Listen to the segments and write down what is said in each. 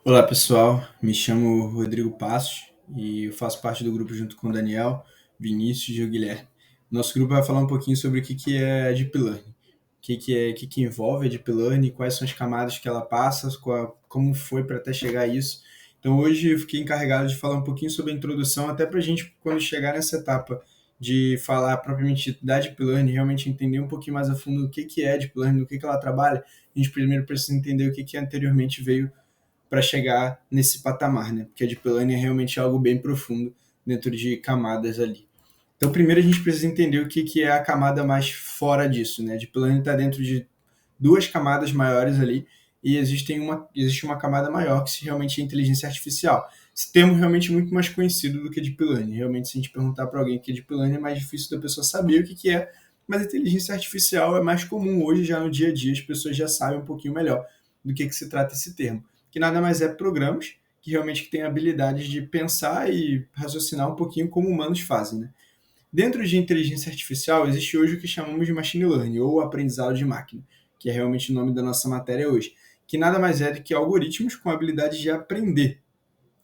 Olá pessoal, me chamo Rodrigo Passos e eu faço parte do grupo junto com o Daniel, Vinícius e o Guilherme. Nosso grupo vai falar um pouquinho sobre o que é a Deep Learning, o que envolve a Deep Learning, quais são as camadas que ela passa, como foi para até chegar a isso. Então hoje eu fiquei encarregado de falar um pouquinho sobre a introdução, até para a gente, quando chegar nessa etapa de falar propriamente da Deep Learning, realmente entender um pouquinho mais a fundo o que é a Deep Learning, do que ela trabalha, a gente primeiro precisa entender o que anteriormente veio para chegar nesse patamar, né? Porque a Deep Learning é realmente algo bem profundo dentro de camadas ali. Então, primeiro a gente precisa entender o que é a camada mais fora disso, né? A Deep Learning está dentro de duas camadas maiores ali e existe uma camada maior que realmente é a inteligência artificial. Esse termo realmente é muito mais conhecido do que Deep Learning. Realmente, se a gente perguntar para alguém o que é Deep Learning, é mais difícil da pessoa saber o que é, mas a inteligência artificial é mais comum hoje, já no dia a dia, as pessoas já sabem um pouquinho melhor do que se trata esse termo, que nada mais é programas que realmente têm habilidades de pensar e raciocinar um pouquinho como humanos fazem, né? Dentro de inteligência artificial, existe hoje o que chamamos de machine learning, ou aprendizado de máquina, que é realmente o nome da nossa matéria hoje, que nada mais é do que algoritmos com habilidade de aprender.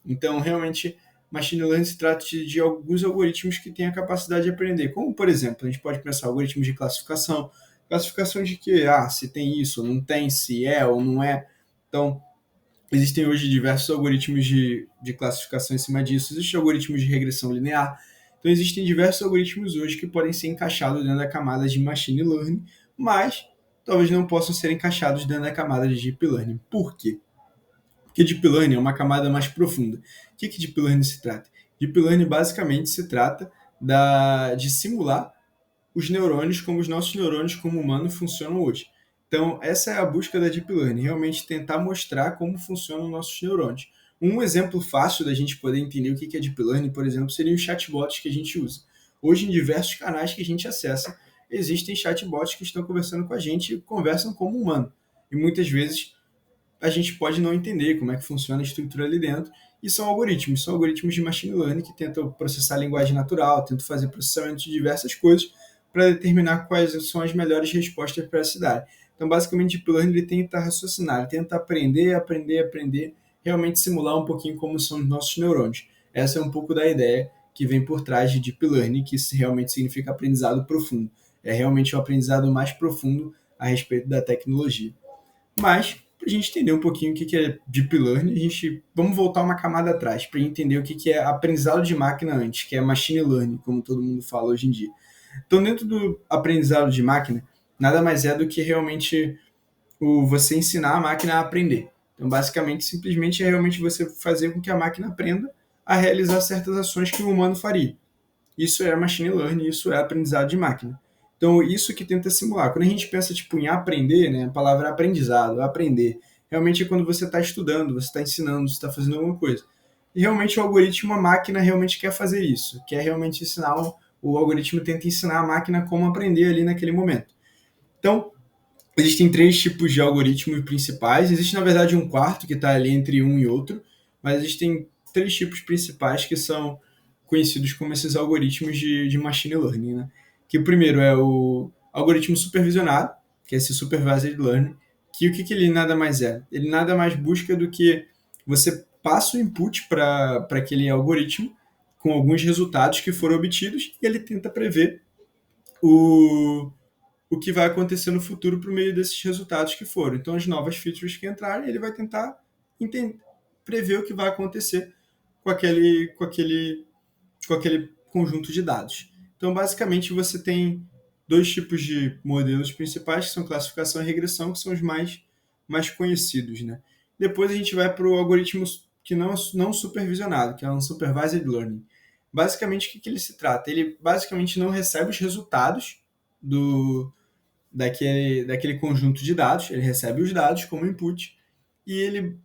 Então, realmente, machine learning se trata de alguns algoritmos que têm a capacidade de aprender, como, por exemplo, a gente pode pensar algoritmos de classificação, classificação de que, se tem isso, ou não tem, se é ou não é. Então, existem hoje diversos algoritmos de classificação em cima disso. Existem algoritmos de regressão linear. Então, existem diversos algoritmos hoje que podem ser encaixados dentro da camada de machine learning, mas talvez não possam ser encaixados dentro da camada de deep learning. Por quê? Porque deep learning é uma camada mais profunda. O que deep learning se trata? Deep learning basicamente se trata de simular os neurônios como os nossos neurônios como humanos funcionam hoje. Então, essa é a busca da Deep Learning, realmente tentar mostrar como funcionam nossos neurônios. Um exemplo fácil da gente poder entender o que é Deep Learning, por exemplo, seriam os chatbots que a gente usa. Hoje, em diversos canais que a gente acessa, existem chatbots que estão conversando com a gente e conversam como humano. E muitas vezes a gente pode não entender como é que funciona a estrutura ali dentro, e são algoritmos de machine learning que tentam processar a linguagem natural, tentam fazer processamento de diversas coisas para determinar quais são as melhores respostas para essa cidade. Então, basicamente, Deep Learning ele tenta raciocinar, ele tenta aprender, realmente simular um pouquinho como são os nossos neurônios. Essa é um pouco da ideia que vem por trás de Deep Learning, que realmente significa aprendizado profundo. É realmente o aprendizado mais profundo a respeito da tecnologia. Mas, para a gente entender um pouquinho o que é Deep Learning, vamos voltar uma camada atrás para entender o que é aprendizado de máquina antes, que é Machine Learning, como todo mundo fala hoje em dia. Então, dentro do aprendizado de máquina, nada mais é do que realmente você ensinar a máquina a aprender. Então, basicamente, simplesmente é realmente você fazer com que a máquina aprenda a realizar certas ações que o humano faria. Isso é machine learning, isso é aprendizado de máquina. Então, isso que tenta simular. Quando a gente pensa tipo, em aprender, né, a palavra aprendizado, aprender, realmente é quando você está estudando, você está ensinando, você está fazendo alguma coisa. E realmente o algoritmo, a máquina realmente quer fazer isso, quer realmente ensinar, o algoritmo tenta ensinar a máquina como aprender ali naquele momento. Então, existem três tipos de algoritmos principais. Existe, na verdade, um quarto que está ali entre um e outro, mas existem três tipos principais que são conhecidos como esses algoritmos de machine learning. Né? Que o primeiro é o algoritmo supervisionado, que é esse supervised learning, que ele nada mais é? Ele nada mais busca do que você passa o input para aquele algoritmo com alguns resultados que foram obtidos e ele tenta prever o, o que vai acontecer no futuro por meio desses resultados que foram. Então, as novas features que entrarem, ele vai tentar entender, prever o que vai acontecer com aquele conjunto de dados. Então, basicamente, você tem dois tipos de modelos principais, que são classificação e regressão, que são os mais conhecidos. Né? Depois a gente vai para o algoritmo que não supervisionado, que é um supervised learning. Basicamente, o que ele se trata? Ele basicamente não recebe os resultados do, daquele conjunto de dados, ele recebe os dados como input e ele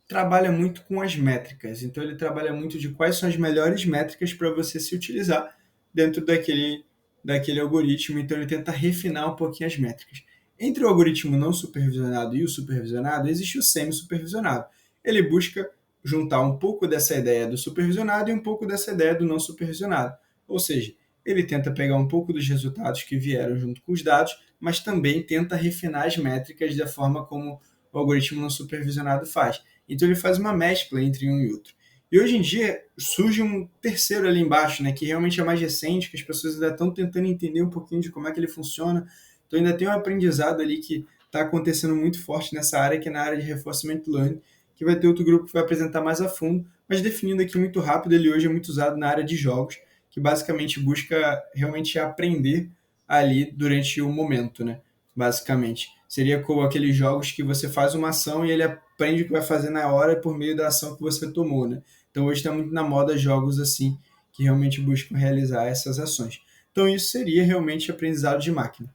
trabalha muito com as métricas. Então, ele trabalha muito de quais são as melhores métricas para você se utilizar dentro daquele algoritmo. Então, ele tenta refinar um pouquinho as métricas. Entre o algoritmo não supervisionado e o supervisionado, existe o semi-supervisionado. Ele busca juntar um pouco dessa ideia do supervisionado e um pouco dessa ideia do não supervisionado. Ou seja, ele tenta pegar um pouco dos resultados que vieram junto com os dados, mas também tenta refinar as métricas da forma como o algoritmo não supervisionado faz. Então ele faz uma mescla entre um e outro. E hoje em dia surge um terceiro ali embaixo, né, que realmente é mais recente, que as pessoas ainda estão tentando entender um pouquinho de como é que ele funciona. Então ainda tem um aprendizado ali que está acontecendo muito forte nessa área, que é na área de Reinforcement Learning, que vai ter outro grupo que vai apresentar mais a fundo, mas definindo aqui muito rápido, ele hoje é muito usado na área de jogos, que basicamente busca realmente aprender ali durante o momento, né? Basicamente. Seria como aqueles jogos que você faz uma ação e ele aprende o que vai fazer na hora por meio da ação que você tomou, né? Então hoje está muito na moda jogos assim, que realmente buscam realizar essas ações. Então isso seria realmente aprendizado de máquina.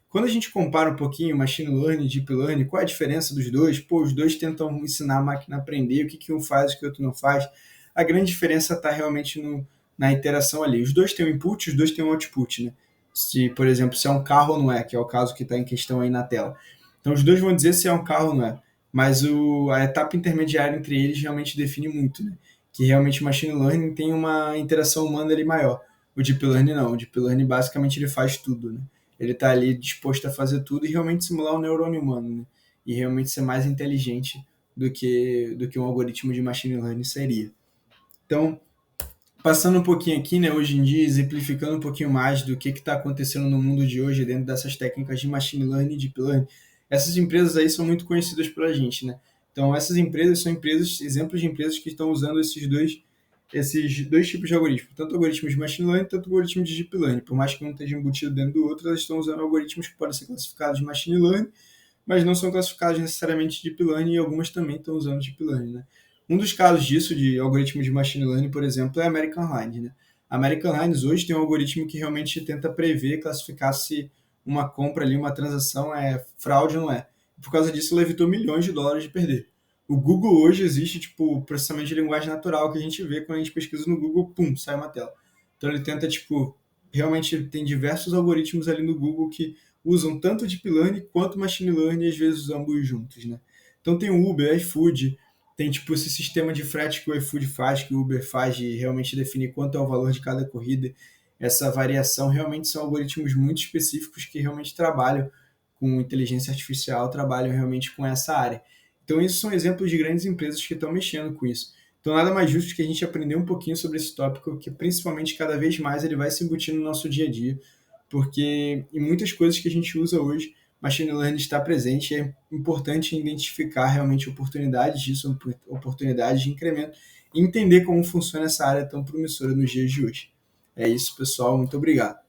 Quando a gente compara um pouquinho machine learning e deep learning, qual é a diferença dos dois? Pô, os dois tentam ensinar a máquina a aprender, o que, que um faz e o que o outro não faz. A grande diferença está realmente na interação ali. Os dois têm um input, os dois têm um output, né? Se, por exemplo, se é um carro ou não é, que é o caso que está em questão aí na tela. Então, os dois vão dizer se é um carro ou não é. Mas a etapa intermediária entre eles realmente define muito, né? Que realmente o machine learning tem uma interação humana ali maior. O deep learning não. O deep learning basicamente ele faz tudo, né? Ele está ali disposto a fazer tudo e realmente simular um neurônio humano, né? E realmente ser mais inteligente do que um algoritmo de machine learning seria. Então, passando um pouquinho aqui, né, hoje em dia, exemplificando um pouquinho mais do que está acontecendo no mundo de hoje dentro dessas técnicas de machine learning e deep learning, essas empresas aí são muito conhecidas pela gente, né? Então, essas empresas são empresas, exemplos de empresas que estão usando esses dois tipos de algoritmos, tanto algoritmos de machine learning quanto algoritmos de deep learning. Por mais que um esteja embutido dentro do outro, elas estão usando algoritmos que podem ser classificados de machine learning, mas não são classificados necessariamente de deep learning e algumas também estão usando deep learning, né? Um dos casos disso, de algoritmos de machine learning, por exemplo, é a American Lines, né? A American Lines hoje tem um algoritmo que realmente tenta prever, classificar se uma compra ali, uma transação é fraude ou não é. Por causa disso, ela evitou milhões de dólares de perder. O Google hoje existe, tipo, processamento de linguagem natural que a gente vê quando a gente pesquisa no Google, pum, sai uma tela. Então ele tenta, tipo, realmente tem diversos algoritmos ali no Google que usam tanto deep learning quanto machine learning e às vezes ambos juntos, né? Então tem o Uber, iFood, tem tipo esse sistema de frete que o iFood faz, que o Uber faz de realmente definir quanto é o valor de cada corrida. Essa variação realmente são algoritmos muito específicos que realmente trabalham com inteligência artificial, trabalham realmente com essa área. Então, isso são exemplos de grandes empresas que estão mexendo com isso. Então, nada mais justo que a gente aprender um pouquinho sobre esse tópico, que principalmente cada vez mais ele vai se embutir no nosso dia a dia, porque em muitas coisas que a gente usa hoje, machine learning está presente e é importante identificar realmente oportunidades disso, oportunidades de incremento, e entender como funciona essa área tão promissora nos dias de hoje. É isso, pessoal. Muito obrigado.